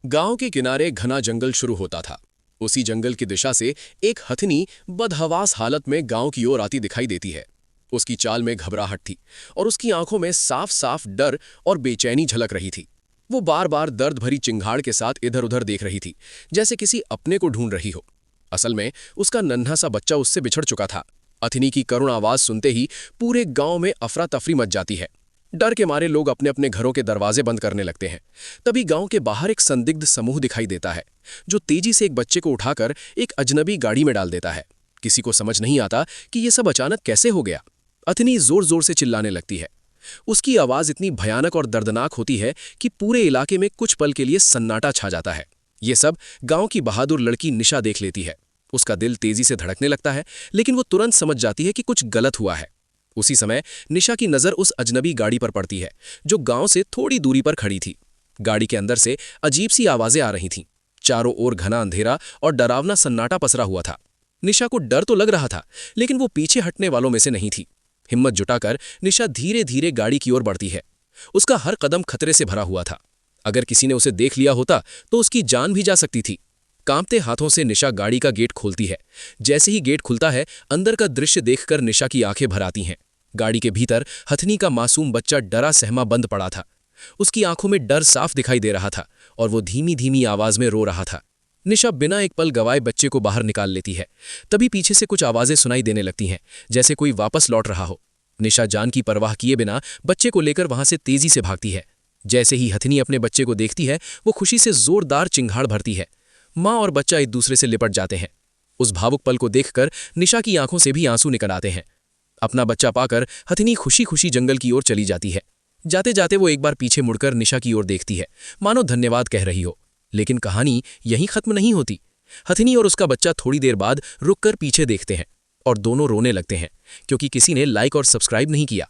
गांव के किनारे घना जंगल शुरू होता था। उसी जंगल की दिशा से एक हथनी बदहवास हालत में गांव की ओर आती दिखाई देती है। उसकी चाल में घबराहट थी और उसकी आंखों में साफ साफ डर और बेचैनी झलक रही थी। वो बार बार दर्द भरी चिंगाड़ के साथ इधर उधर देख रही थी, जैसे किसी अपने को ढूंढ रही हो। असल में उसका नन्हा सा बच्चा उससे बिछड़ चुका था। हथनी की करुण आवाज सुनते ही पूरे गांव में अफरा तफरी मच जाती है। डर के मारे लोग अपने अपने घरों के दरवाजे बंद करने लगते हैं। तभी गांव के बाहर एक संदिग्ध समूह दिखाई देता है, जो तेजी से एक बच्चे को उठाकर एक अजनबी गाड़ी में डाल देता है। किसी को समझ नहीं आता कि यह सब अचानक कैसे हो गया। अथनी जोर जोर से चिल्लाने लगती है। उसकी आवाज इतनी भयानक और दर्दनाक होती है कि पूरे इलाके में कुछ पल के लिए सन्नाटा छा जाता है। ये सब गांव की बहादुर लड़की निशा देख लेती है। उसका दिल तेजी से धड़कने लगता है, लेकिन वो तुरंत समझ जाती है कि कुछ गलत हुआ है। उसी समय निशा की नजर उस अजनबी गाड़ी पर पड़ती है, जो गांव से थोड़ी दूरी पर खड़ी थी। गाड़ी के अंदर से अजीब सी आवाजें आ रही थीं। चारों ओर घना अंधेरा और डरावना सन्नाटा पसरा हुआ था। निशा को डर तो लग रहा था, लेकिन वो पीछे हटने वालों में से नहीं थी। हिम्मत जुटाकर निशा धीरे धीरे गाड़ी की ओर बढ़ती है। उसका हर कदम खतरे से भरा हुआ था। अगर किसी ने उसे देख लिया होता तो उसकी जान भी जा सकती थी। कांपते हाथों से निशा गाड़ी का गेट खोलती है। जैसे ही गेट खुलता है, अंदर का दृश्य देखकर निशा की आंखें भर आती हैं। गाड़ी के भीतर हथनी का मासूम बच्चा डरा सहमा बंद पड़ा था। उसकी आंखों में डर साफ दिखाई दे रहा था और वो धीमी धीमी आवाज में रो रहा था। निशा बिना एक पल गवाए बच्चे को बाहर निकाल लेती है। तभी पीछे से कुछ आवाजें सुनाई देने लगती हैं, जैसे कोई वापस लौट रहा हो। निशा जान की परवाह किए बिना बच्चे को लेकर वहां से तेजी से भागती है। जैसे ही हथनी अपने बच्चे को देखती है, वो खुशी से जोरदार चिंगाड़ भरती है। माँ और बच्चा एक दूसरे से लिपट जाते हैं। उस भावुक पल को देखकर निशा की आंखों से भी आंसू निकल आते हैं। अपना बच्चा पाकर हथनी खुशी खुशी जंगल की ओर चली जाती है। जाते जाते वो एक बार पीछे मुड़कर निशा की ओर देखती है, मानो धन्यवाद कह रही हो। लेकिन कहानी यहीं खत्म नहीं होती। हथनी और उसका बच्चा थोड़ी देर बाद रुककर पीछे देखते हैं और दोनों रोने लगते हैं, क्योंकि किसी ने लाइक और सब्सक्राइब नहीं किया।